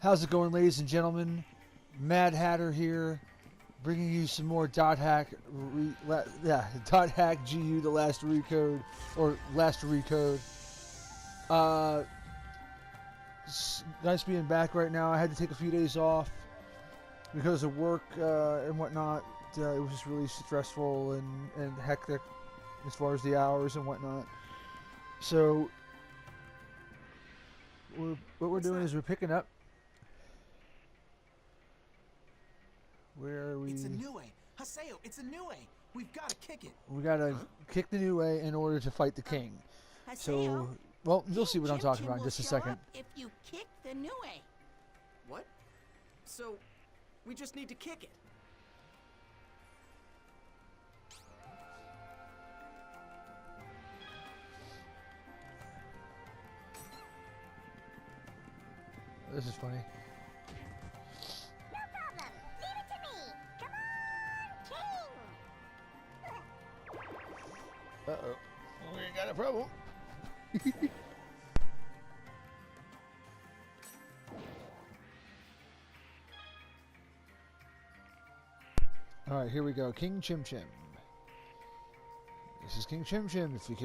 How's it going, ladies and gentlemen? Mad Hatter here, bringing you some more Dot Hack GU, the last Recode, or last Recode. Nice being back right now. I had to take a few days off because of work and whatnot. It was just really stressful and hectic as far as the hours and whatnot. So what we're doing is we're picking up. Where are we? It's a new way. Haseo, it's a new way. We've got to kick it. We gotta kick the new way in order to fight the king. So, well, you'll see what I'm talking about in just a second. If you kick the new way. What? So, we just need to kick it. This is funny. No problem. Leave it to me. Come on, King. Uh-oh. We got a problem. Alright, here we go. King Chim Chim. This is King Chim Chim. If you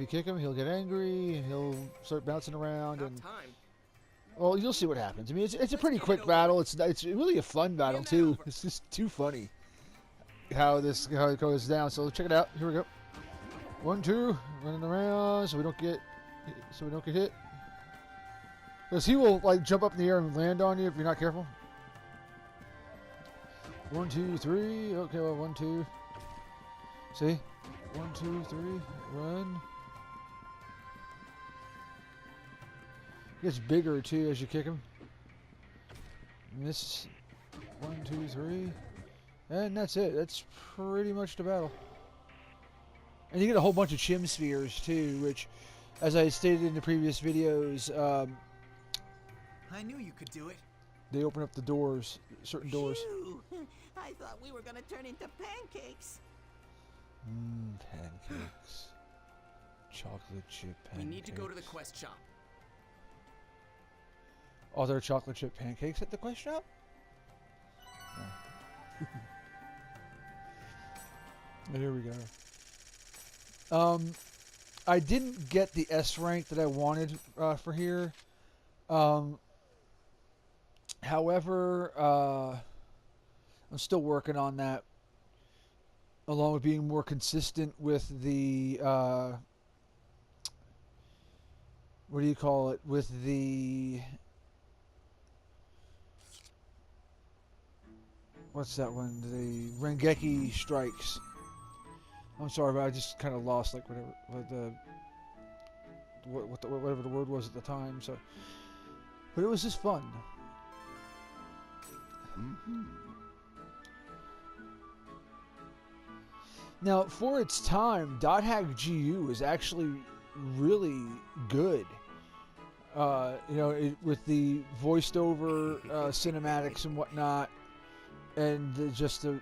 kick him, he'll get angry and he'll start bouncing around. About And time. well, you'll see what happens. I mean, it's a pretty quick battle. It's really a fun battle too. It's just too funny how it goes down. So check it out. Here we go. 1, 2, running around so we don't get hit. Because he will like jump up in the air and land on you if you're not careful. 1, 2, 3. Okay, well 1, 2. See, 1, 2, 3. Run. Gets bigger too as you kick him. Miss. 1, 2, 3. And that's it. That's pretty much the battle. And you get a whole bunch of chim spheres too, which, as I stated in the previous videos, I knew you could do it. they open up the doors, certain doors. Phew. I thought we were gonna turn into pancakes. Pancakes. Chocolate chip pancakes. We need to go to the quest shop. Are there chocolate chip pancakes at the quest shop? No. Here we go. I didn't get the S rank that I wanted for here. However, I'm still working on that, along with being more consistent with the what do you call it? With the what's that one? The Rengeki strikes. I'm sorry, but I just kind of lost like whatever the word was at the time. So, but it was just fun. Now, for its time, Dot Hack GU is actually really good. With the voiced over cinematics and whatnot, and the texted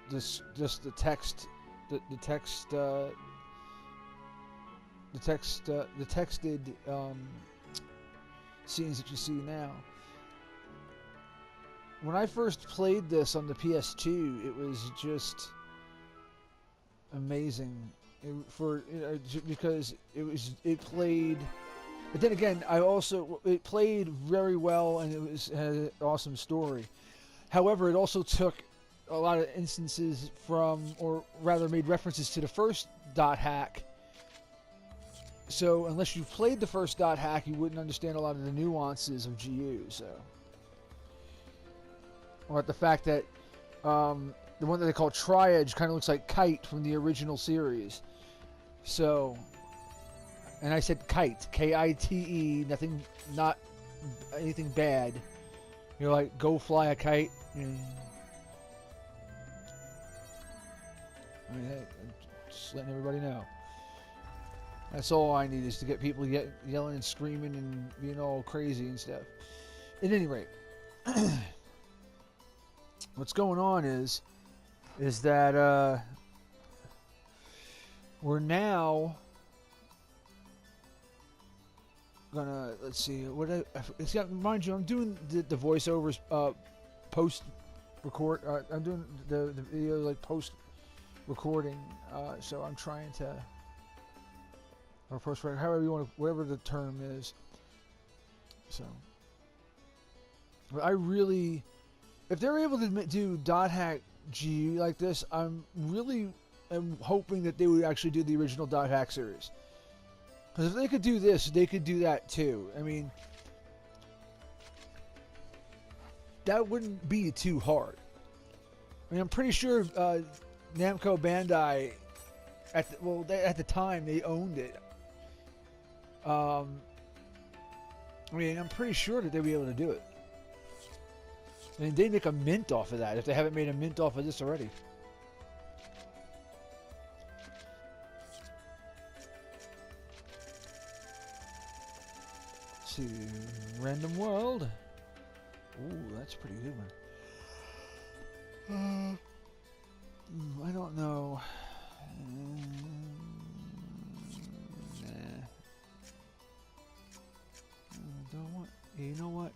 scenes that you see now. When I first played this on the PS2, it was just amazing because it played. But then again, it played very well and had an awesome story. However, it also took a lot of instances from, or rather made references to the first Dot Hack. So unless you played the first Dot Hack, you wouldn't understand a lot of the nuances of GU. So, or the fact that the one that they call Tri-Edge kind of looks like Kite from the original series. So, and I said Kite, K-I-T-E, not anything bad. You're like, go fly a kite. I mean, hey, I'm just letting everybody know. That's all I need, is to get people yelling and screaming and being all crazy and stuff. At any rate, what's going on is that we're now gonna, let's see, it's got, mind you, I'm doing the voiceovers post record. I'm doing the video like post recording. So I'm trying to, or post, however you want to, whatever the term is. So, but I really, if they're able to do dot hack GU like this, I'm hoping that they would actually do the original dot hack series. Because if they could do this, they could do that too. I mean, that wouldn't be too hard. I mean, I'm pretty sure Namco Bandai, at the time, they owned it. I mean, I'm pretty sure that they'd be able to do it. I mean, they'd make a mint off of that if they haven't made a mint off of this already. Let's see, Random World. Ooh, that's a pretty good one. I don't know. Nah. Don't want. You know what?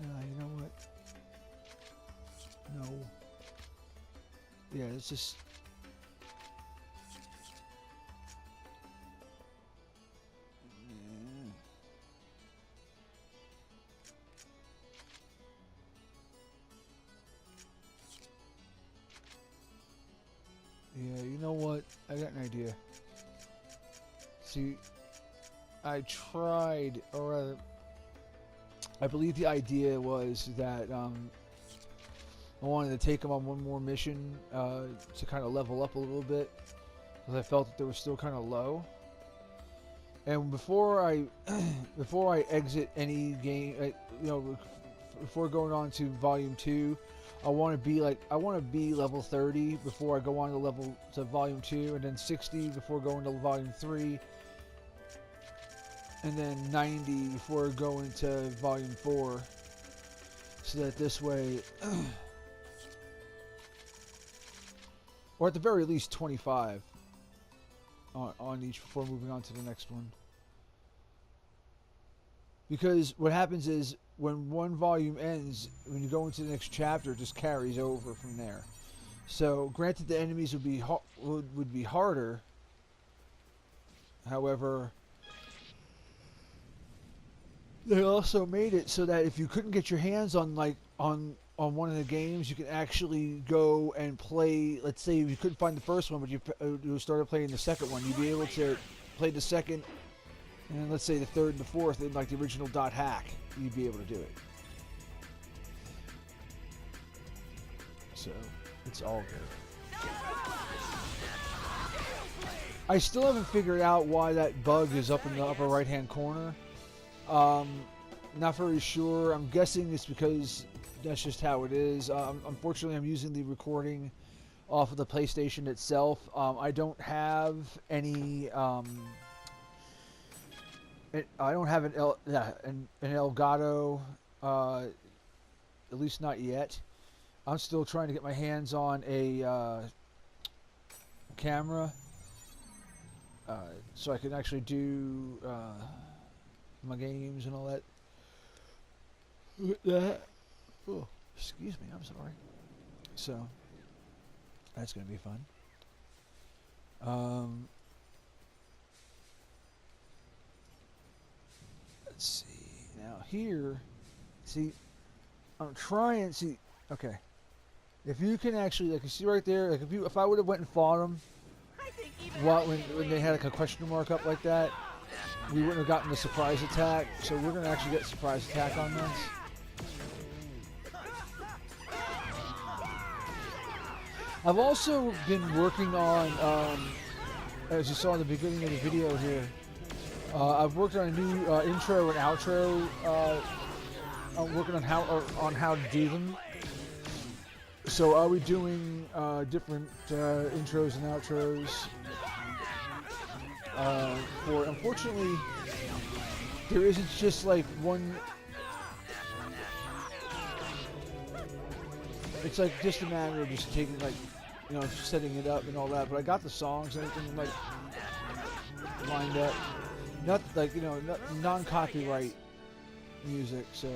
You know what? No. Yeah, it's just. Yeah, you know what? I got an idea. See, I tried, or rather, I believe the idea was that I wanted to take them on one more mission to kind of level up a little bit, because I felt that they were still kind of low. And before I exit any game, before going on to Volume 2, I want to be level 30 before I go on to Volume 2, and then 60 before going to Volume 3, and then 90 before going to Volume 4, so that this way, or at the very least 25 on each before moving on to the next one. Because what happens is, when one volume ends, when you go into the next chapter, it just carries over from there. So, granted, the enemies would be harder. However, they also made it so that if you couldn't get your hands on on one of the games, you can actually go and play. Let's say you couldn't find the first one, but you started playing the second one. You'd be able to play the second, and then let's say the third and the fourth in like the original dot hack. You'd be able to do it. So, it's all good. I still haven't figured out why that bug is up in the upper right hand corner. Not very sure. I'm guessing it's because that's just how it is. Unfortunately, I'm using the recording off of the PlayStation itself. I don't have any I don't have an Elgato, at least not yet. I'm still trying to get my hands on a camera, so I can actually do my games and all that. Oh, excuse me, I'm sorry. So that's gonna be fun. Let's see, now here, see, I'm trying, see, okay, if you can actually, like you see right there, like if I would have went and fought them, when they had like a question mark up like that, we wouldn't have gotten the surprise attack, so we're going to actually get surprise attack on this. I've also been working on, as you saw in the beginning of the video here, I've worked on a new intro and outro. I'm working on how to do them. So I'll be doing different intros and outros. Unfortunately, there isn't just like one. It's like just a matter of just taking setting it up and all that. But I got the songs and everything like. lined up. Not like, you know, non-copyright music, so.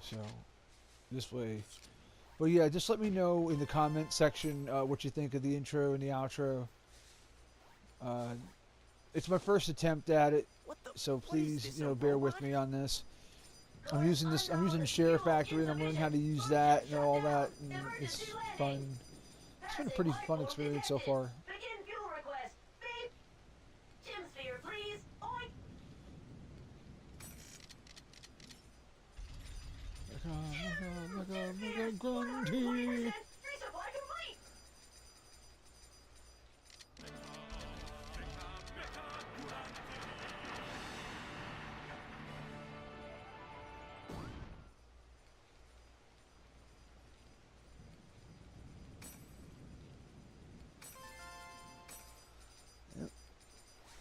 So, this way. But yeah, just let me know in the comment section what you think of the intro and the outro. It's my first attempt at it, so please, you know, bear with me on this. I'm using Share Factory, and I'm learning how to use that and all that, and it's fun. It's been a pretty fun experience so far. Begin fuel request. Beep. Gym sphere, please. Oink. Grunty. Resupply complete.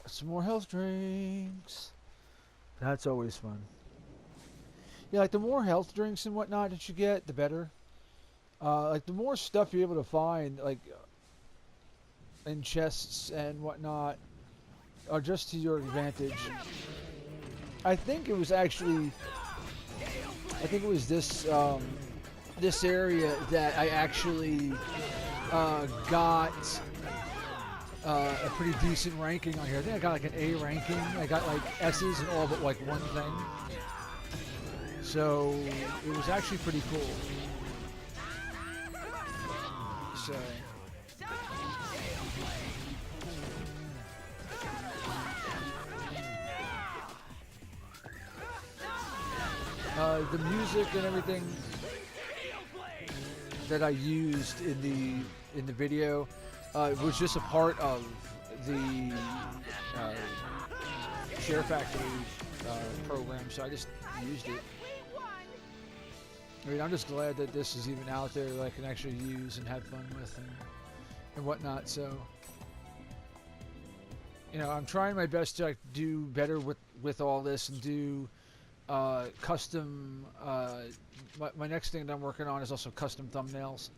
Some more health drinks. That's always fun. Yeah, like the more health drinks and whatnot that you get, the better. Like the more stuff you're able to find, like in chests and whatnot, are just to your advantage. I think it was actually, I think it was this this area that I actually got a pretty decent ranking on here. I think I got like an A ranking. I got like S's and all but like one thing. So it was actually pretty cool. So the music and everything that I used in the video was just a part of the Share Factory program, so I just used it. I mean, I'm just glad that this is even out there that I can actually use and have fun with and whatnot. So, you know, I'm trying my best to like, do better with all this and do custom. My next thing that I'm working on is also custom thumbnails.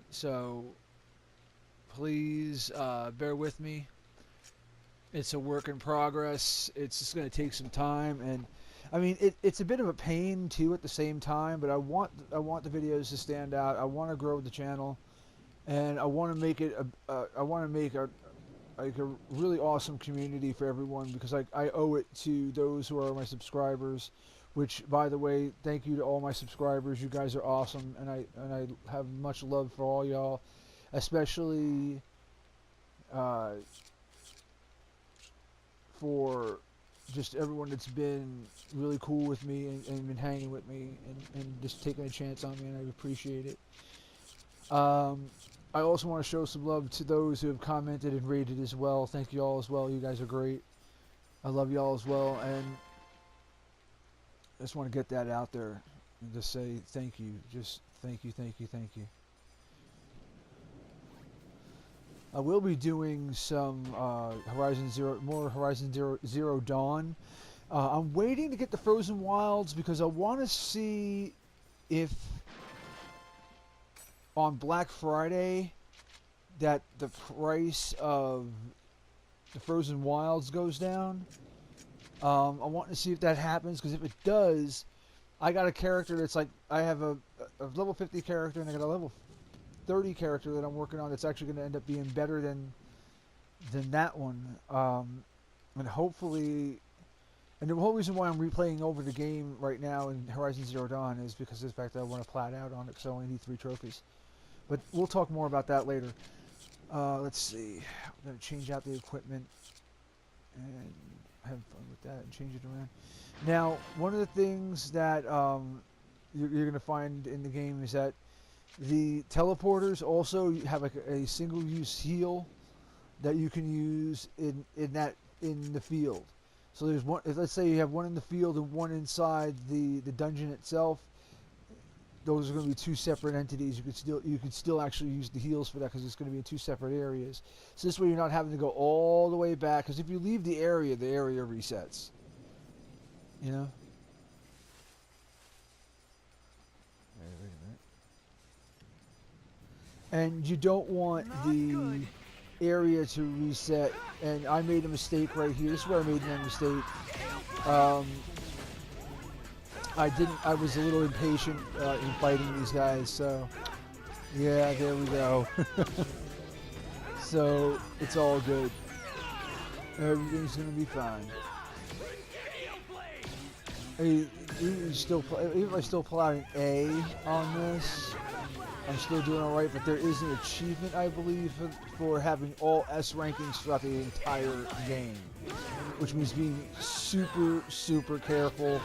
So please bear with me. It's a work in progress. It's just going to take some time, and I mean it's a bit of a pain too at the same time. But I want the videos to stand out. I want to grow the channel, and I want to make it like a really awesome community for everyone, because I owe it to those who are my subscribers. Which, by the way, thank you to all my subscribers. You guys are awesome, and I have much love for all y'all, especially for just everyone that's been really cool with me and been hanging with me and just taking a chance on me, and I appreciate it. I also want to show some love to those who have commented and rated as well. Thank you all as well. You guys are great. I love y'all as well, and I just want to get that out there and just say thank you. Just thank you, thank you, thank you. I will be doing some Horizon Zero Dawn. I'm waiting to get the Frozen Wilds because I want to see if on Black Friday that the price of the Frozen Wilds goes down. I want to see if that happens, because if it does, I got a character that's like, I have a level 50 character and I got a level 30 character that I'm working on that's actually going to end up being better than that one. And hopefully, and the whole reason why I'm replaying over the game right now in Horizon Zero Dawn is because of the fact that I want to plat out on it, because I only need 3 trophies. But we'll talk more about that later. Let's see. I'm going to change out the equipment and have fun with that and change it around. Now, one of the things that you're going to find in the game is that the teleporters also have like a single-use heal that you can use in the field. So there's one. Let's say you have one in the field and one inside the dungeon itself. Those are going to be 2 separate entities. You could still actually use the heals for that, because it's going to be in 2 separate areas. So this way you're not having to go all the way back, because if you leave the area resets. You know. Wait a minute. and you don't want the area to reset. And I made a mistake right here. This is where I made my mistake. I was a little impatient in fighting these guys, so yeah, there we go. So it's all good. Everything's gonna be fine. Even if I still pull out an A on this, I'm still doing all right. But there is an achievement, I believe, for having all S rankings throughout the entire game, which means being super, super careful.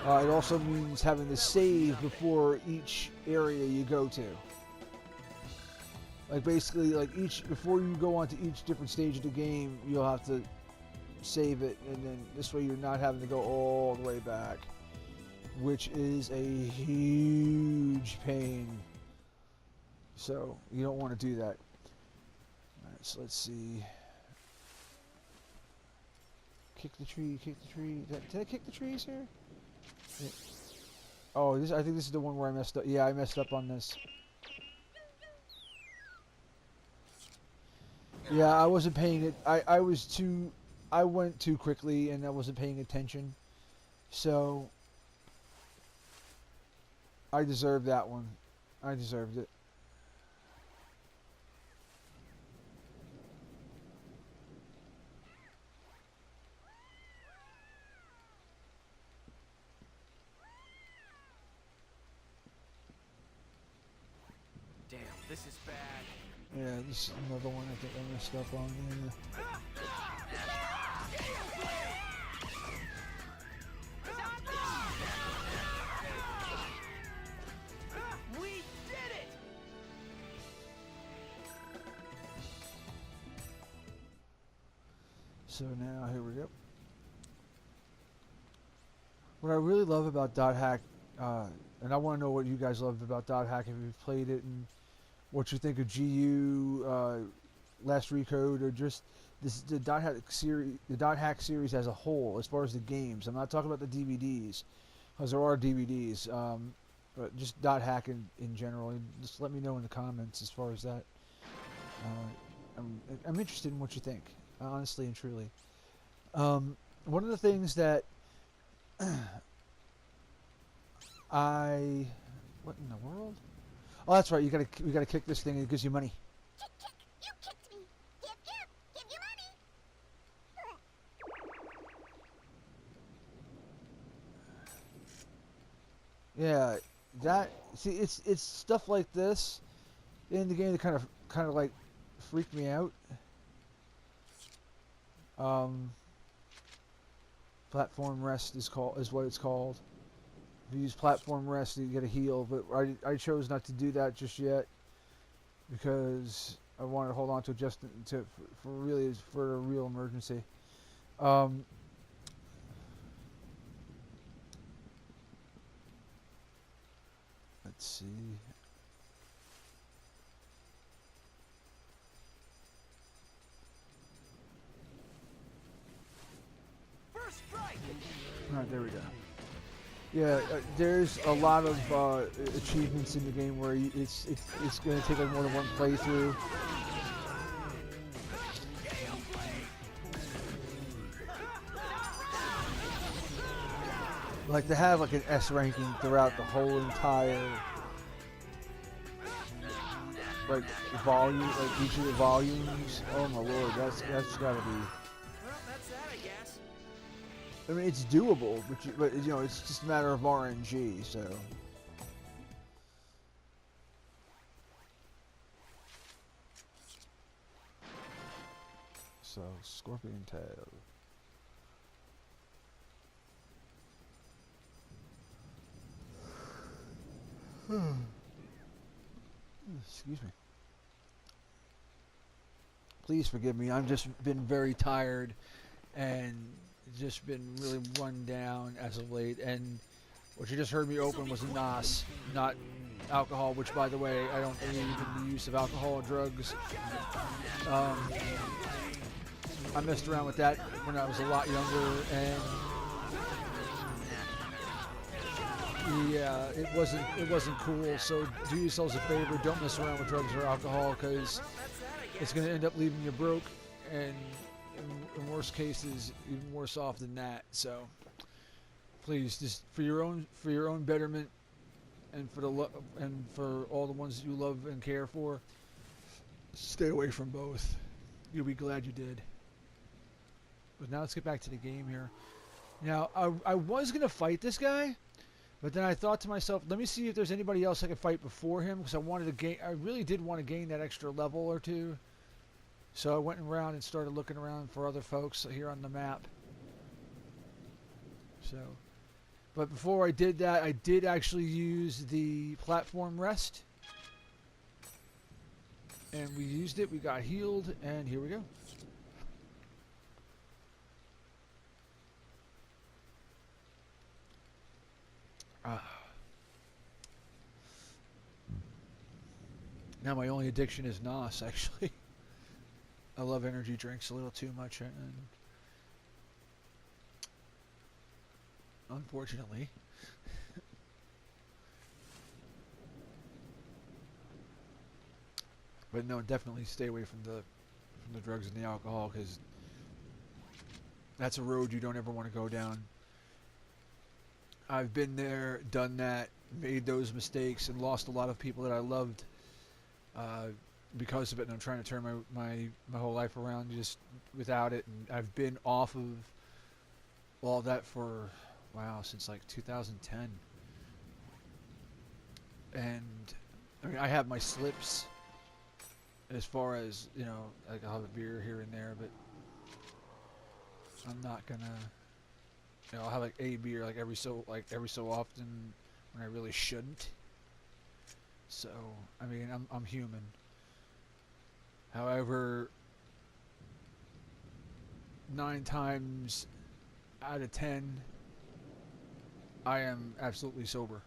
It also means having to save before each area you go to. Like basically, like before you go on to each different stage of the game, you'll have to save it, and then this way you're not having to go all the way back, which is a huge pain. So you don't want to do that. Alright, so let's see. Kick the tree, kick the tree. Did I kick the trees here? Yeah. Oh, I think this is the one where I messed up. Yeah, I messed up on this. Yeah, I wasn't paying it. I went too quickly and I wasn't paying attention. So I deserved that one. I deserved it. Damn, this is bad. Yeah, this is another one I think I messed up on. Yeah. We did it! So now, here we go. What I really love about Dot Hack, and I want to know what you guys loved about Dot Hack if you've played it, and what you think of GU, Last Recode, or just the Dot Hack series as a whole, as far as the games. I'm not talking about the DVDs, because there are DVDs, but just Dot Hack in general. Just let me know in the comments as far as that. I'm interested in what you think, honestly and truly. One of the things that what in the world? Oh, that's right. You gotta kick this thing. It gives you money. Kick, kick. You kicked me. Give you money. Yeah, it's stuff like this in the game that kind of like freaked me out. Platform rest is what it's called. If you use platform rest, you get a heal, but I chose not to do that just yet because I wanted to hold on to it just for a real emergency. Let's see. First strike! Alright, there we go. Yeah, there's a lot of achievements in the game where it's going to take like more than one playthrough. Like to have like an S ranking throughout the whole entire like volume, like each of the volumes. Oh my lord, that's gotta be. Well, that's that, I guess. I mean, it's doable, but you know, it's just a matter of RNG. So Scorpion Tail. Excuse me. Please forgive me. I've just been very tired and just been really run down as of late. And what you just heard me open was a NOS, not alcohol, which, by the way, I don't believe in the use of alcohol or drugs. I messed around with that when I was a lot younger, and Yeah, it wasn't cool. So do yourselves a favor, don't mess around with drugs or alcohol, because Well, that's that, I guess. it's going to end up leaving you broke, and in worst cases, even worse off than that. So please, just for your own betterment, and and for all the ones that you love and care for, stay away from both. You'll be glad you did. But now let's get back to the game here. Now, I was going to fight this guy, but then I thought to myself, let me see if there's anybody else I could fight before him, because I really did want to gain that extra level or two. So I went around and started looking around for other folks here on the map. So, but before I did that, I did actually use the platform rest. And we used it, we got healed, and here we go. Now my only addiction is NOS, actually. I love energy drinks a little too much, and unfortunately. But no, definitely stay away from the drugs and the alcohol, because that's a road you don't ever want to go down. I've been there, done that, made those mistakes, and lost a lot of people that I loved because of it. And I'm trying to turn my whole life around just without it. And I've been off of all that for, wow, since like 2010. And I mean, I have my slips as far as, you know, like I'll have a beer here and there, but I'm not gonna, you know, I'll have like a beer like every so often when I really shouldn't. So, I mean, I'm human. However, 9 times out of 10, I am absolutely sober,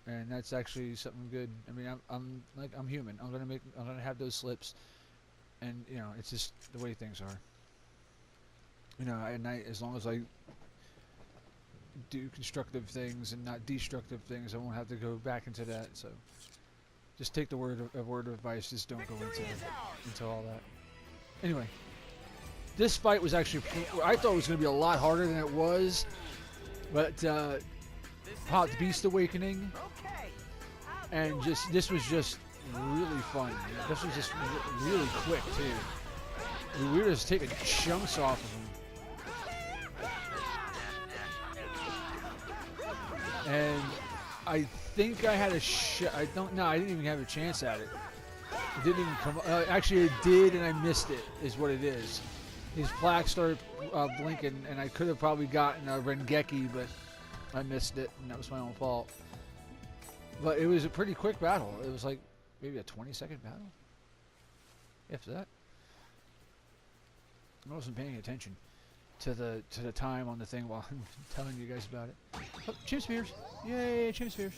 and that's actually something good. I mean, I'm human. I'm gonna have those slips, and you know, it's just the way things are. You know, at night, as long as I do constructive things and not destructive things, I won't have to go back into that. So, just take the word of advice. Just don't go into all that. Anyway, this fight was actually, I thought it was going to be a lot harder than it was, but popped Beast Awakening, and this was just really fun. This was just really quick too. We were just taking chunks off of him. And I think I had a shot. I didn't even have a chance at it. It didn't even come. Actually, it did, and I missed it. Is what it is. These flags started blinking, and I could have probably gotten a Rengeki, but I missed it, and that was my own fault. But it was a pretty quick battle. It was like maybe a 20-second battle, if that. I wasn't paying attention to the time on the thing while I'm telling you guys about it. Oh, Chim Spears! Yay, Chim Spears!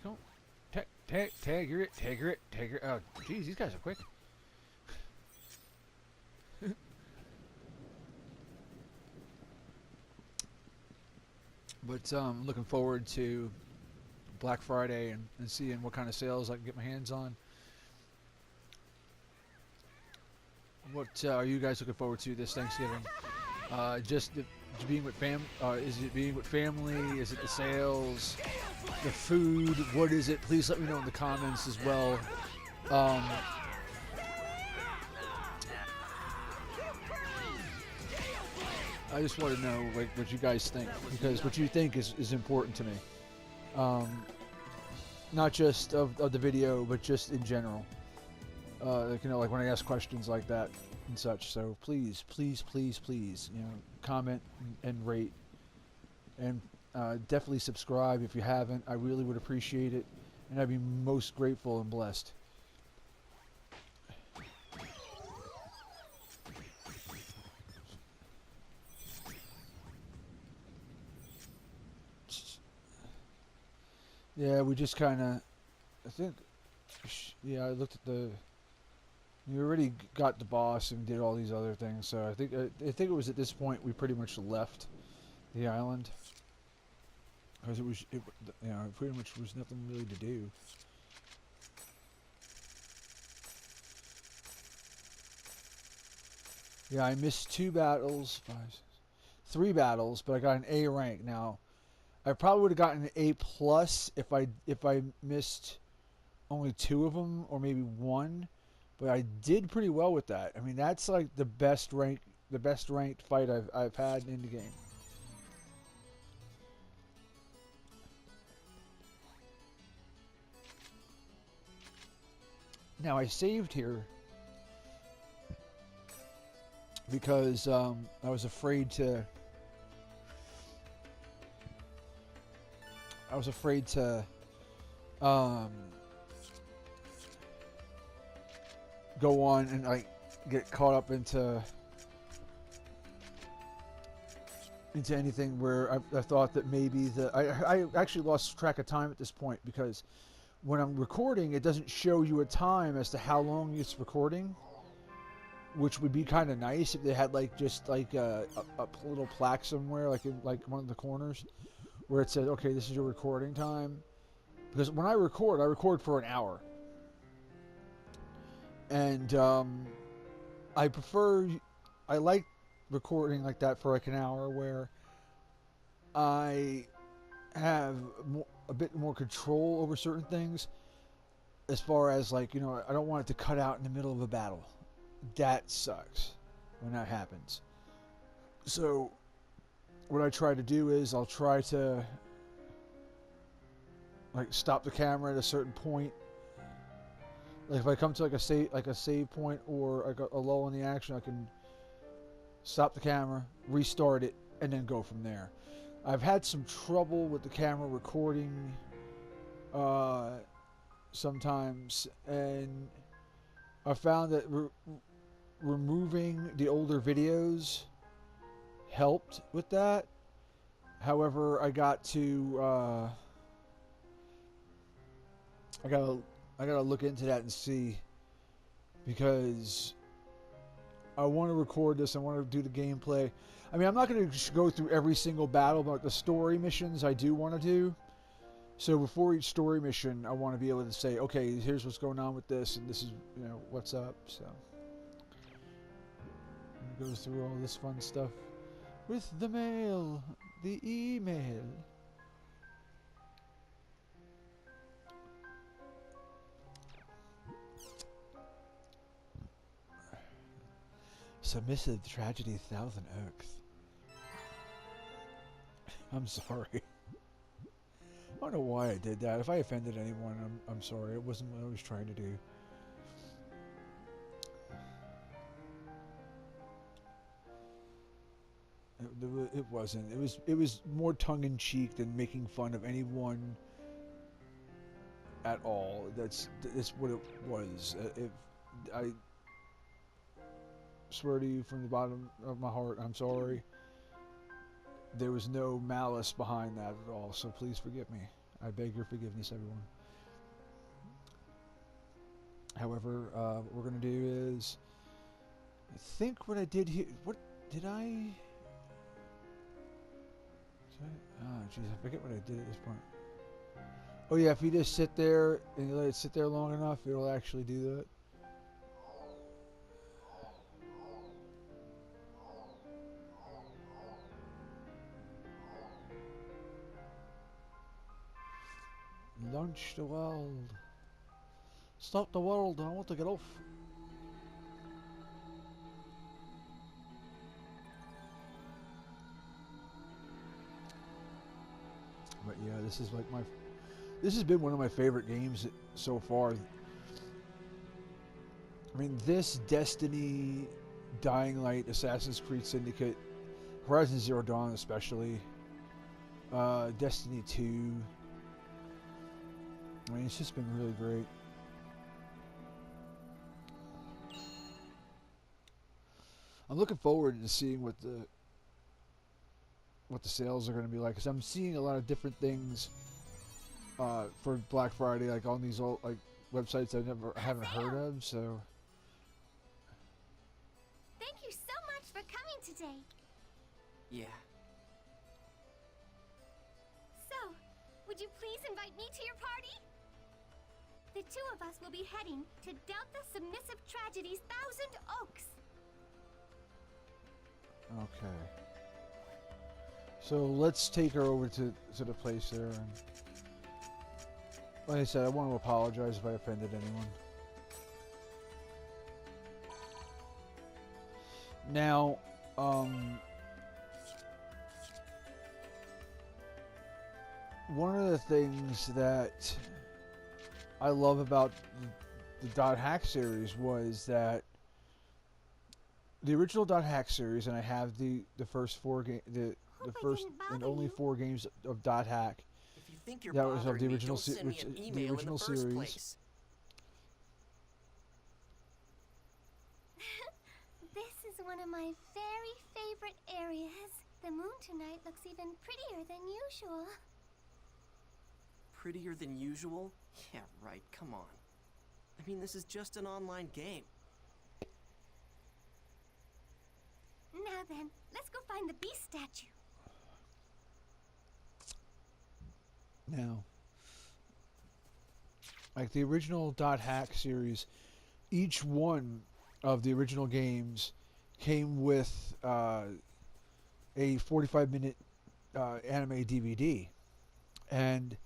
Come on. Tagger it. Oh, geez, these guys are quick. But looking forward to Black Friday and seeing what kind of sales I can get my hands on. What are you guys looking forward to this Thanksgiving? Just being with is it being with family? Is it the sales? The food? What is it? Please let me know in the comments as well. I just want to know what you guys think, because what you think is important to me. Not just of the video, but just in general. Like, you know, like when I ask questions like that and such. So please, you know, comment and rate, and definitely subscribe if you haven't. I really would appreciate it, and I'd be most grateful and blessed. Yeah, we just kind of, I think, yeah, I looked at we already got the boss and did all these other things, so I think it was at this point we pretty much left the island. because it, you know, pretty much was nothing really to do. Yeah, I missed 2 battles, 3 battles, but I got an A rank. Now, I probably would have gotten an A plus if I missed only 2 of them or maybe 1, but I did pretty well with that. I mean, that's like the best ranked fight I've had in the game. Now I saved here because I was afraid to. Go on and like get caught up into anything where I thought that maybe I actually lost track of time at this point, because when I'm recording, it doesn't show you a time as to how long it's recording, which would be kind of nice if they had like just like a little plaque somewhere, like in like one of the corners, where it said, okay, this is your recording time. Because when I record for an hour, and I like recording like that for like an hour, where I have a bit more control over certain things, as far as like, you know, I don't want it to cut out in the middle of a battle. That sucks when that happens. So what I try to do is I'll try to like stop the camera at a certain point. Like if I come to like a save point or like a lull in the action, I can stop the camera, restart it, and then go from there. I've had some trouble with the camera recording sometimes, and I found that removing the older videos helped with that. However, I got to I gotta look into that and see, because I want to record this. I want to do the gameplay. I mean, I'm not going to go through every single battle, but the story missions I do want to do. So before each story mission, I want to be able to say, okay, here's what's going on with this, and this is, you know, what's up. So I'm gonna go through all this fun stuff with the mail, the email. Submissive Tragedy, Thousand Oaks. I'm sorry. I don't know why I did that. If I offended anyone, I'm sorry. It wasn't what I was trying to do. It wasn't. It was more tongue-in-cheek than making fun of anyone at all. That's what it was. If I swear to you from the bottom of my heart, I'm sorry. There was no malice behind that at all, so please forgive me. I beg your forgiveness, everyone. However, what we're going to do is, I think what I did here, what did I? Oh, jeez, I forget what I did at this point. Oh yeah, if you just sit there and you let it sit there long enough, it'll actually do that. Launch the world. Stop the world, I want to get off. But yeah, this is like this has been one of my favorite games so far. I mean, this, Destiny, Dying Light, Assassin's Creed Syndicate, Horizon Zero Dawn especially, Destiny 2. I mean, it's just been really great. I'm looking forward to seeing what the sales are going to be like, because I'm seeing a lot of different things for Black Friday, like on these old like websites I haven't heard of. So Thank you so much for coming today. Yeah. So, Would you please invite me to your party? The two of us will be heading to Delta Submissive Tragedy's Thousand Oaks. Okay. So let's take her over to the place there. And like I said, I want to apologize if I offended anyone. Now, one of the things that I love about the Dot Hack series was that the original Dot Hack series, and I have the first the first and only 4 games of Dot Hack. If you think you're That was of bothering the me, original don't send me an the email original in the first series. place. This is one of my very favorite areas. The moon tonight looks even prettier than usual. Prettier than usual? Yeah, right, come on. I mean, this is just an online game. Now then, let's go find the beast statue. Now, like the original Dot Hack series, each one of the original games came with a 45-minute anime DVD, and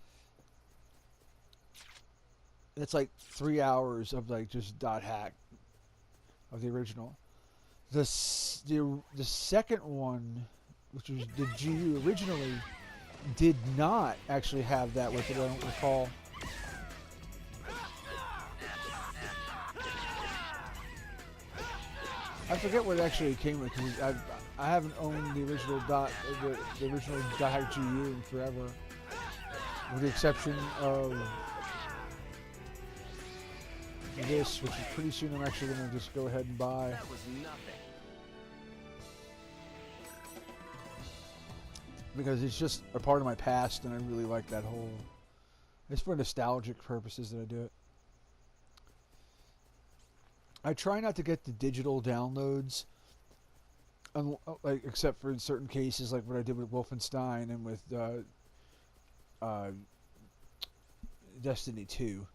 it's like 3 hours of like just Dot Hack of the original. The second one, which was the GU originally, did not actually have that with it, I don't recall. I forget what actually came with, because I haven't owned the original the original Dot Hack GU in forever, with the exception of this, which is pretty soon I'm actually going to just go ahead and buy. That was nothing. Because it's just a part of my past, and I really like that whole... It's for nostalgic purposes that I do it. I try not to get the digital downloads, like except for in certain cases, like what I did with Wolfenstein and with Destiny 2.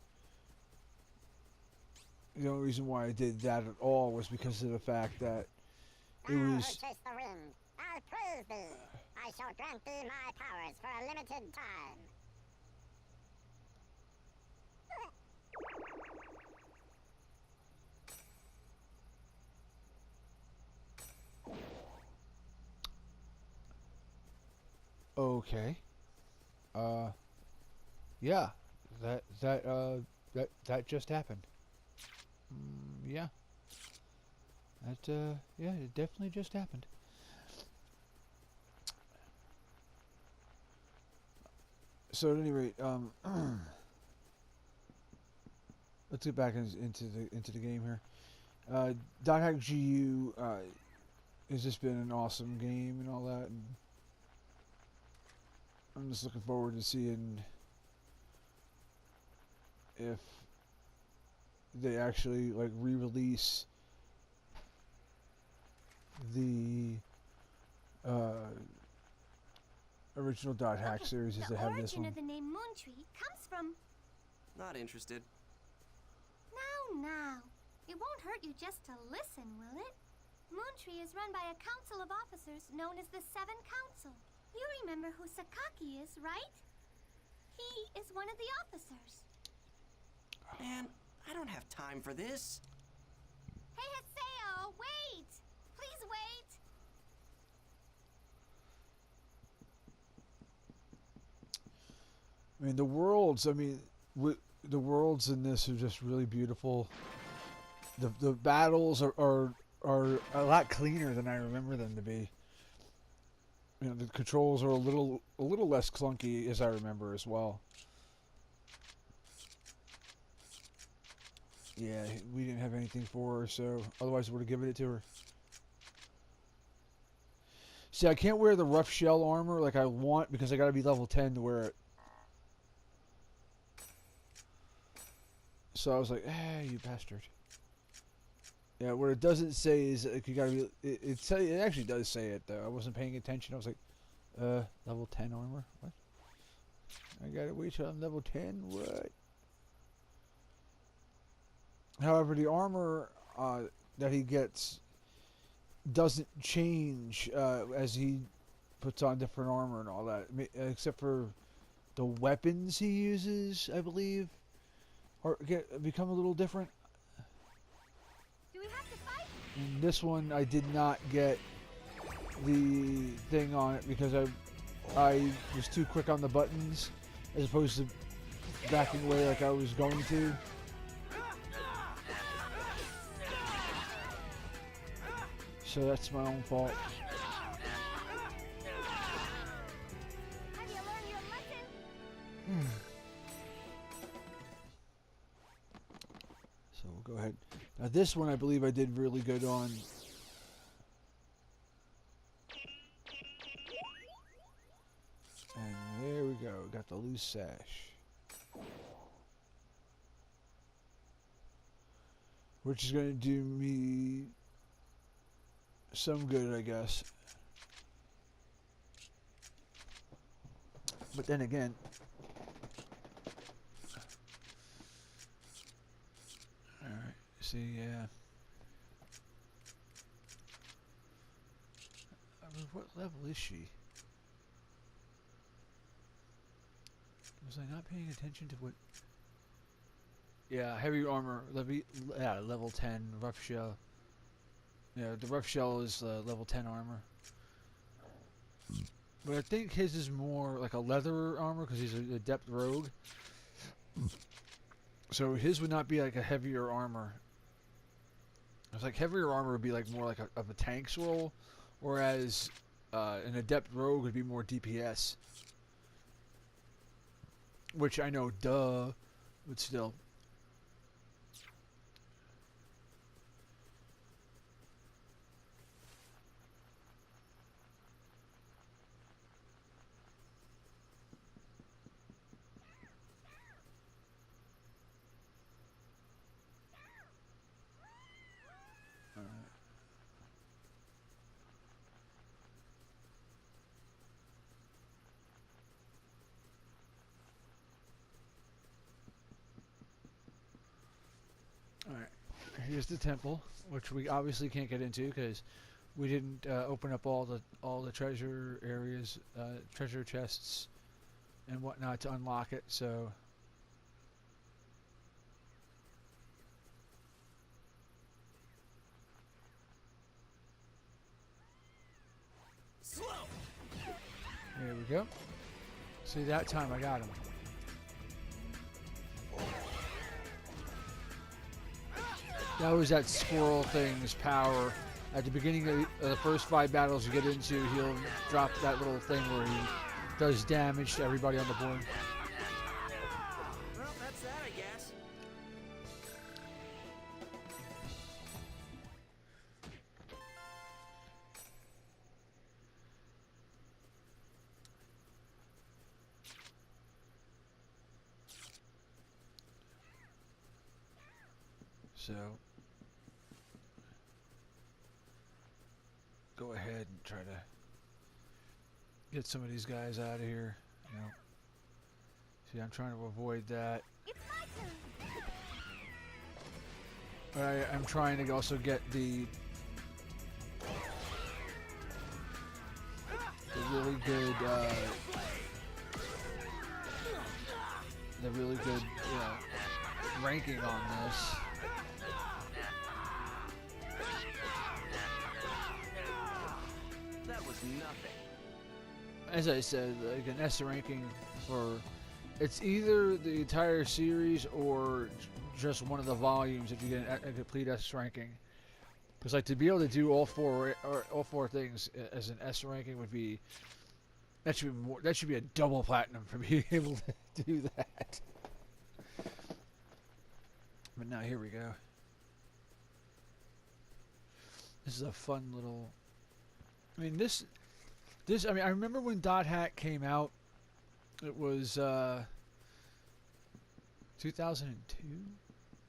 The only reason why I did that at all was because of the fact that it was... Chase the wind. I'll prove thee. I shall grant thee my powers for a limited time. Okay. Yeah. That just happened. Yeah. Yeah, it definitely just happened. So at any rate, let's get back into the game here. Dot Hack GU has just been an awesome game and all that, and I'm just looking forward to seeing if they actually like re-release the original Dot Hack series as they have this one. The origin of the name Moontree comes from... Not interested. Now. It won't hurt you just to listen, will it? Moontree is run by a council of officers known as the Seven Council. You remember who Sakaki is, right? He is one of the officers. Man, I don't have time for this. Hey, Haseo, wait! Please wait! I mean, the worlds in this are just really beautiful. The battles are a lot cleaner than I remember them to be. You know, the controls are a little less clunky as I remember as well. Yeah, we didn't have anything for her, so otherwise I would have given it to her. See, I can't wear the rough shell armor like I want because I gotta be level 10 to wear it. So I was like, you bastard. Yeah, what it doesn't say is like, you gotta be. It actually does say it though. I wasn't paying attention. I was like, level 10 armor. What? I gotta wait till I'm level 10. What? However, the armor that he gets doesn't change as he puts on different armor and all that, except for the weapons he uses, I believe, or become a little different. Do we have to fight? In this one, I did not get the thing on it because I was too quick on the buttons as opposed to backing away like I was going to. So that's my own fault. Have you learned your lesson? So we'll go ahead. Now this one I believe I did really good on. And there we go. Got the loose sash. Which is going to do me some good, I guess. But then again, alright, see, yeah. I mean, what level is she? Was I not paying attention to what? Yeah, heavy armor, level 10, rough shell. Yeah, the rough shell is level 10 armor. But I think his is more like a leather armor because he's an adept rogue. So his would not be like a heavier armor. It's like heavier armor would be like more like of a tank's role, whereas an adept rogue would be more DPS. Which I know, duh, but still. Alright, here's the temple, which we obviously can't get into because we didn't open up all the treasure areas, treasure chests, and whatnot to unlock it. So there we go. See, that time I got him. That was that squirrel thing's power. At the beginning of the first 5 battles you get into, he'll drop that little thing where he does damage to everybody on the board. Well, that's that, I guess. So go ahead and try to get some of these guys out of here. You know. See, I'm trying to avoid that. It's my turn. But I'm trying to also get the really good, ranking on this. That was nothing. As I said, like an S ranking for, it's either the entire series or just one of the volumes if you get a complete S ranking. Because like to be able to do all four things as an S ranking would be, that should be a double platinum for being able to do that. But now here we go. This is a fun little. I mean this. I mean I remember when Dot Hack came out. It was 2002.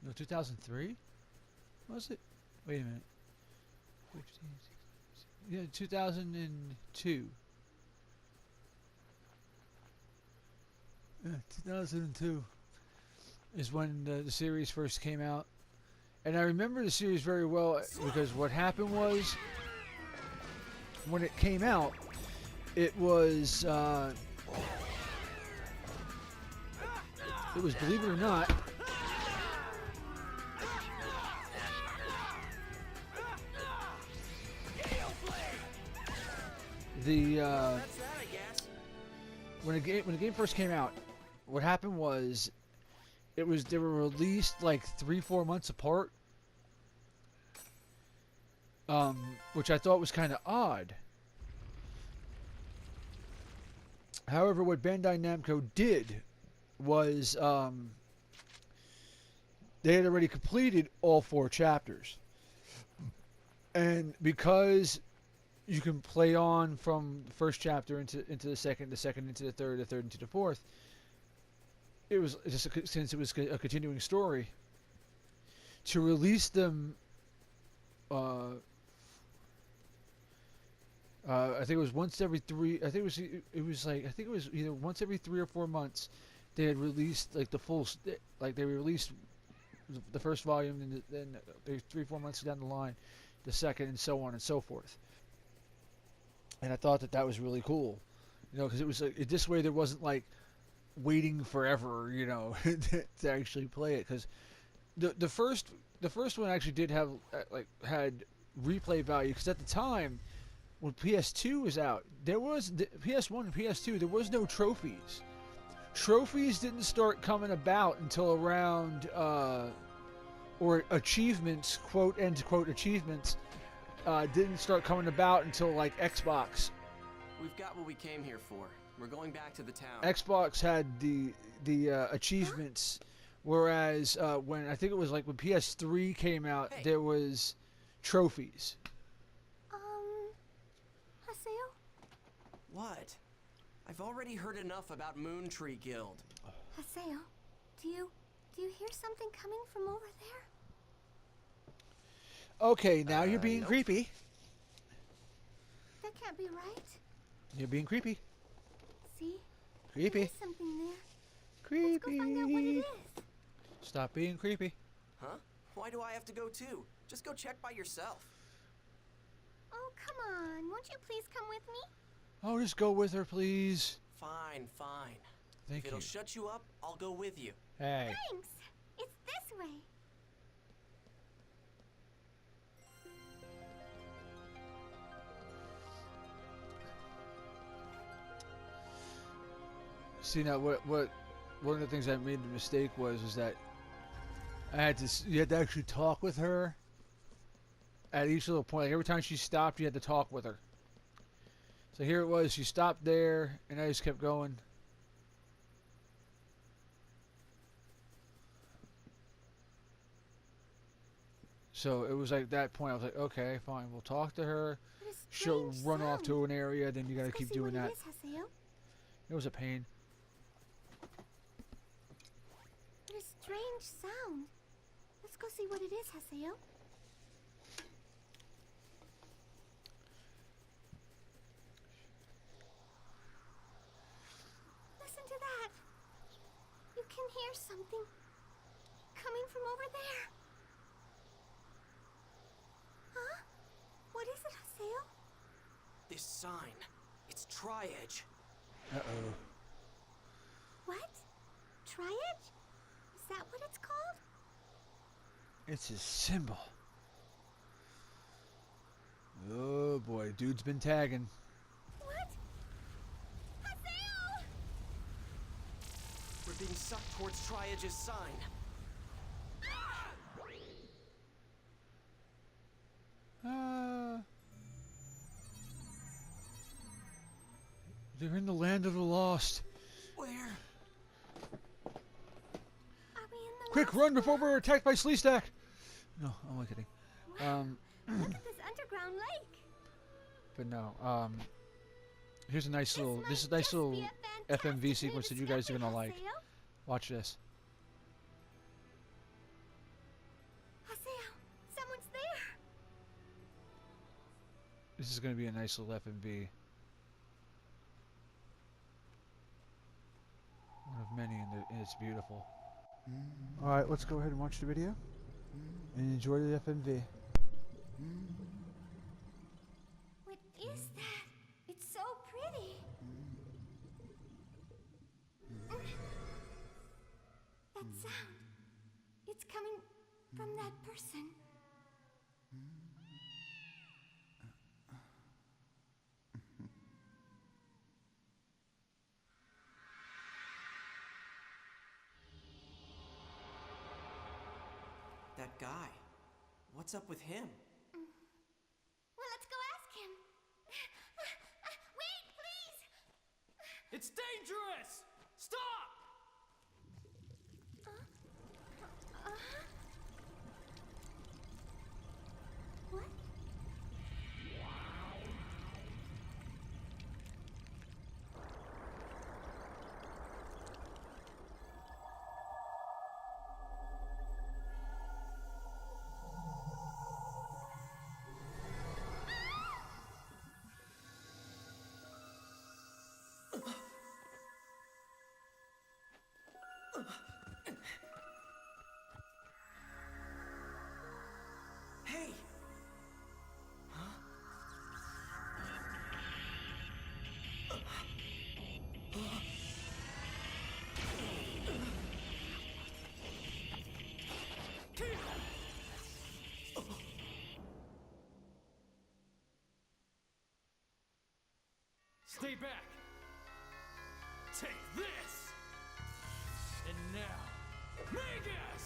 No, 2003. Was it? Wait a minute. 15, 16, yeah, 2002. 2002 is when the series first came out. And I remember the series very well because what happened was, when it came out, it was, believe it or not, the, That's that, I guess. when the game first came out, what happened was, they were released like 3-4 months apart, which I thought was kind of odd. However, what Bandai Namco did was they had already completed all 4 chapters, and because you can play on from the first chapter into the second into the third into the fourth. It was just since it was a continuing story. To release them, I think it was once every 3. I think it was either once every 3 or 4 months. They had released like the full, like they released the first volume, and then 3-4 months down the line, the second, and so on and so forth. And I thought that was really cool, because it was this way there wasn't like waiting forever, to actually play it, because the first one actually did have had replay value, because at the time when PS2 was out, there was PS1 and PS2, there was no trophies. Trophies didn't start coming about until around or achievements, quote end quote achievements, didn't start coming about until like Xbox. We've got what we came here for. We're going back to the town. Xbox had the achievements, whereas when I think it was like when PS3 came out, there was trophies. Haseo? What? I've already heard enough about Moon Tree Guild. Haseo, do you hear something coming from over there? Okay, now you're being nope. creepy. That can't be right. You're being creepy. See? Creepy. There's something there. Creepy. Let's go find out what it is. Stop being creepy. Huh? Why do I have to go too? Just go check by yourself. Oh, come on. Won't you please come with me? Oh, just go with her, please. Fine. Thank If it'll you. shut you up, I'll go with you. Hey. Thanks. It's this way. See, now what one of the things I made the mistake was that you had to actually talk with her at each little point. Like every time she stopped, you had to talk with her. So here it was, she stopped there, and I just kept going. So it was like that point, I was like, okay, fine, we'll talk to her. What a She'll strange run off sound. to an area, then you gotta Let's go keep see doing what that. It is, Haseo. It was a pain. What a strange sound. Let's go see what it is, Haseo. Listen to that. You can hear something coming from over there. Huh? What is it, Haseo? This sign. It's Tri-Edge. Uh-oh. What? Triad? Is that what it's called? It's his symbol. Oh boy, dude's been tagging. What? Haseo! We're being sucked towards Tri-Edge's sign. They're in the land of the lost. Where? Are we in the Quick, lost run before world? we're attacked by Sleestack. No, I'm only kidding. Wow. Look at this underground lake. But no. Here's a nice little. This is a might nice just little be a fantastic FMV new sequence that you guys are discovery, gonna like. Haseo. Watch this. Haseo, someone's there. This is gonna be a nice little FMV. One of many, and it's beautiful. All right, let's go ahead and watch the video and enjoy the FMV. What is that? It's so pretty. That sound. It's coming from that person. That guy. What's up with him? Well, let's go ask him. Wait, please! It's dangerous! Stop! What? Hey! Stay back! Take this! And now, Magus!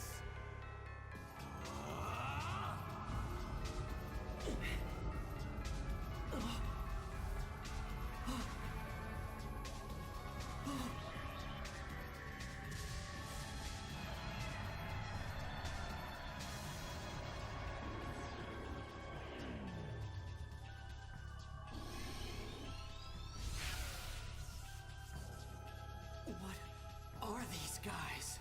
What are these guys?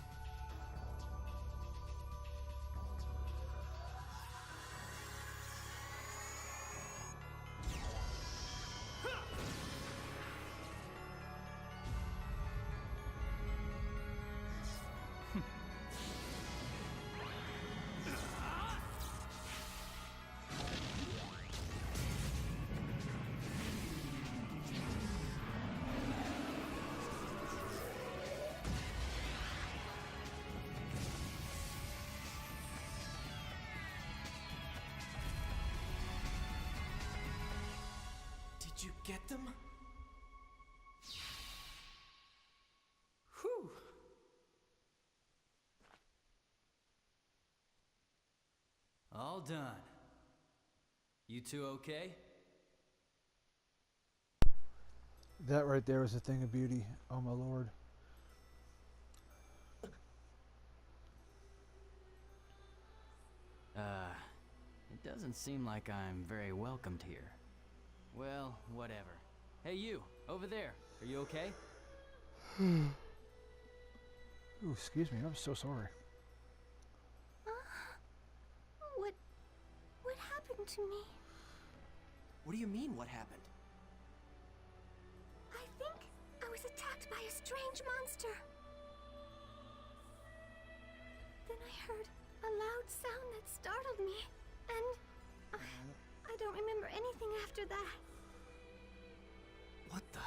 Did you get them? Whew. All done. You two okay? That right there is a thing of beauty. Oh my lord. It doesn't seem like I'm very welcomed here. Well, whatever. Hey you, over there. Are you okay? Ooh, excuse me. I'm so sorry. What happened to me? What do you mean, what happened? I think I was attacked by a strange monster. Then I heard a loud sound that startled me, and I don't remember anything after that. What the?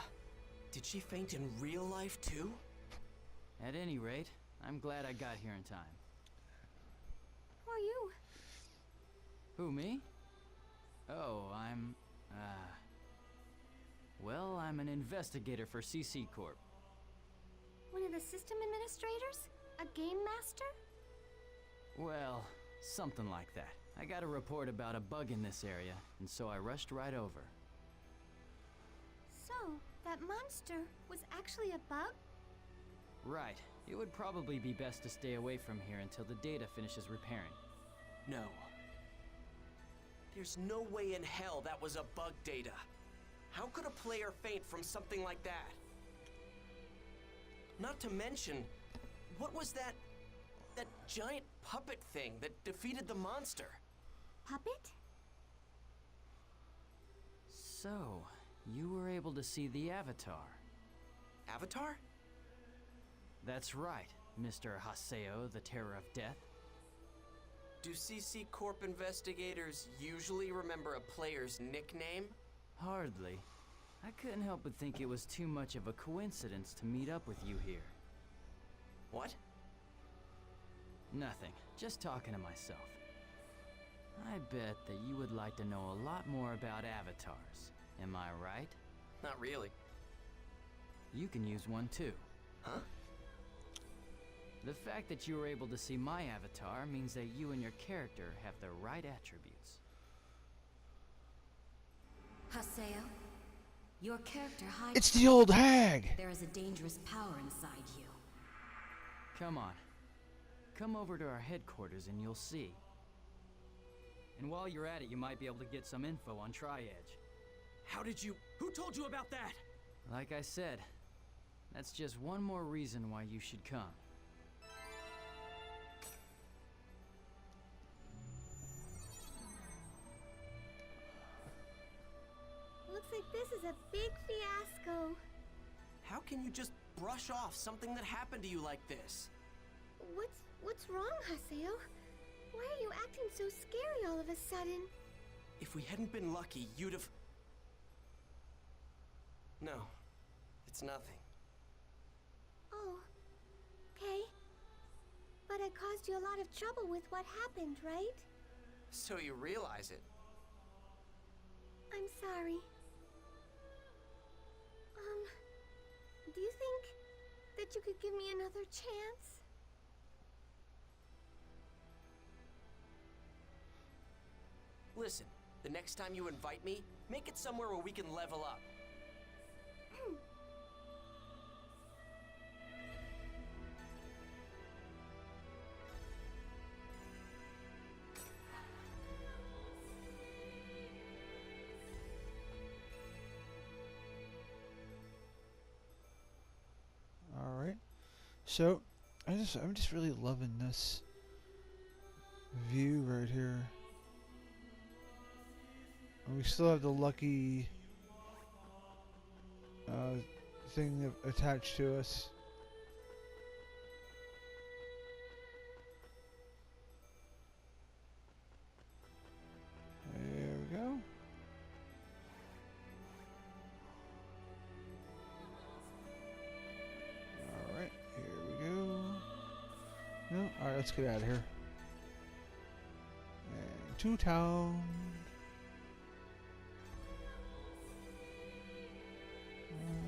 Did she faint in real life too? At any rate, I'm glad I got here in time. Who are you? Who, me? Oh, well, I'm an investigator for CC Corp. One of the system administrators? A game master? Well, something like that. I got a report about a bug in this area, and so I rushed right over. So, that monster was actually a bug? Right. It would probably be best to stay away from here until the data finishes repairing. No. There's no way in hell that was a bug data. How could a player faint from something like that? Not to mention, what was that giant puppet thing that defeated the monster? Puppet? So, you were able to see the Avatar. Avatar? That's right, Mr. Haseo, the Terror of Death. Do CC Corp investigators usually remember a player's nickname? Hardly. I couldn't help but think it was too much of a coincidence to meet up with you here. What? Nothing. Just talking to myself. I bet that you would like to know a lot more about avatars. Am I right? Not really. You can use one too. Huh? The fact that you were able to see my avatar means that you and your character have the right attributes. Haseo, your character hides. It's the old hag! There is a dangerous power inside you. Come on. Come over to our headquarters and you'll see. And while you're at it, you might be able to get some info on Tri-Edge. How did you... Who told you about that? Like I said, that's just one more reason why you should come. Looks like this is a big fiasco. How can you just brush off something that happened to you like this? What's wrong, Haseo? Why are you acting so scary all of a sudden? If we hadn't been lucky, you'd have... No, it's nothing. Oh, okay. But I caused you a lot of trouble with what happened, right? So you realize it. I'm sorry. Do you think that you could give me another chance? Listen, the next time you invite me, make it somewhere where we can level up. Alright. So, I'm just really loving this view right here. And we still have the lucky thing attached to us. There we go. Alright, here we go. No, alright, let's get out of here. And to town.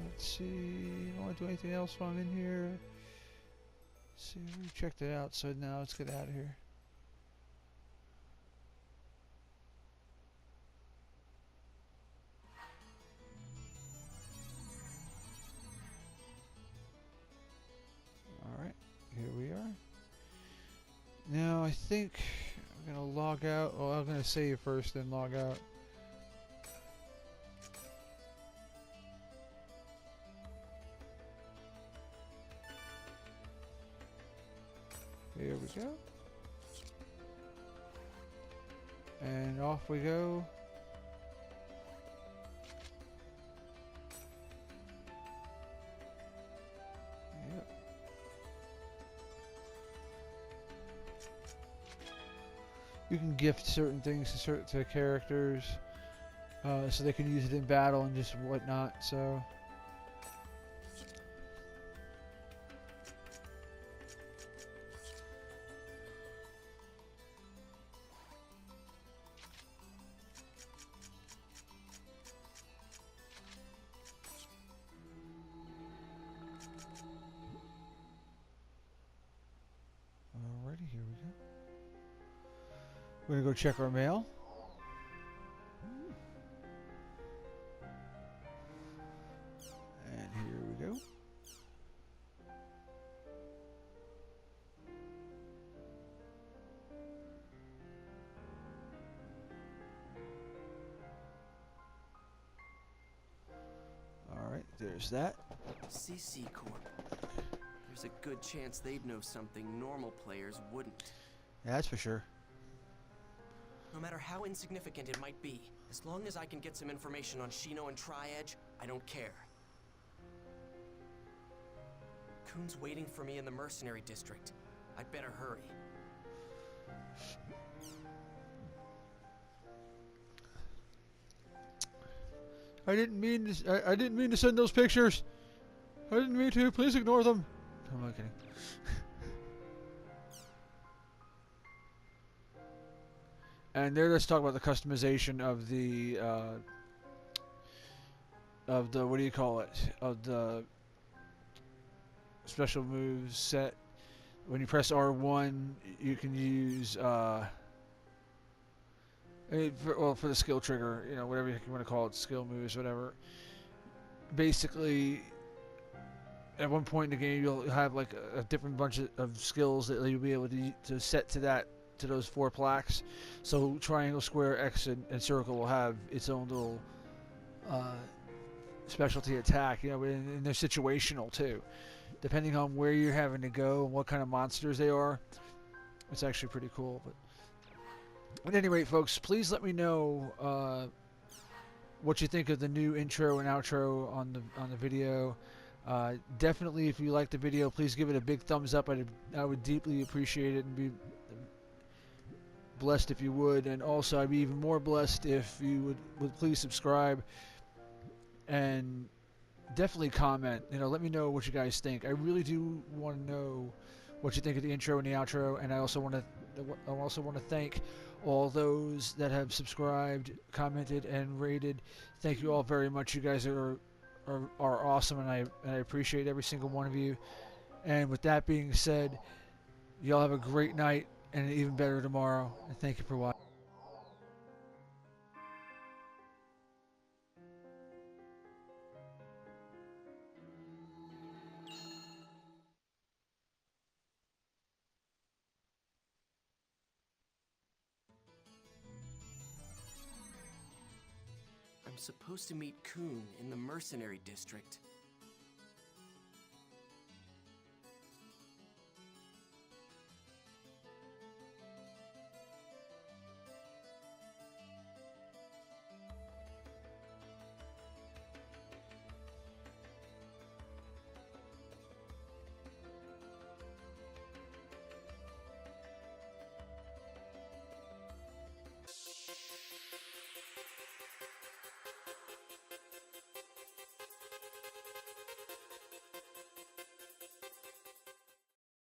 Let's see. I don't want to do anything else while I'm in here. Let's see, we checked it out, so now let's get out of here. Alright, here we are. Now I think I'm gonna log out. Well, I'm gonna save first, then log out. Here we go. And off we go. Yep. You can gift certain things to characters, so they can use it in battle and just whatnot. So. Alrighty, here we go. We're gonna go check our mail. And here we go. Alright, there's that. CC Corp. There's a good chance they'd know something normal players wouldn't. Yeah, that's for sure. No matter how insignificant it might be, as long as I can get some information on Shino and Tri-Edge, I don't care. Khune's waiting for me in the mercenary district. I'd better hurry. I didn't mean to. I didn't mean to send those pictures. I didn't mean to. Please ignore them. I'm not kidding. And there, let's talk about the customization of the what do you call it? Of the special moves set. When you press R1, you can use for the skill trigger, you know, whatever you want to call it, skill moves, whatever. Basically, at one point in the game, you'll have like a different bunch of skills that you'll be able to set to those 4 plaques. So triangle, square, X, and circle will have its own little specialty attack. You know, and they're situational too, depending on where you're having to go and what kind of monsters they are. It's actually pretty cool. But at any rate, folks, please let me know what you think of the new intro and outro on the video. Definitely, if you like the video, please give it a big thumbs up. I would deeply appreciate it and be blessed if you would. And also, I'd be even more blessed if you would please subscribe and definitely comment. You know, let me know what you guys think. I really do want to know what you think of the intro and the outro. And I also want to thank all those that have subscribed, commented, and rated. Thank you all very much. You guys are awesome, and I appreciate every single one of you. And with that being said, y'all have a great night and an even better tomorrow. And thank you for watching. I'm supposed to meet Khune in the mercenary district.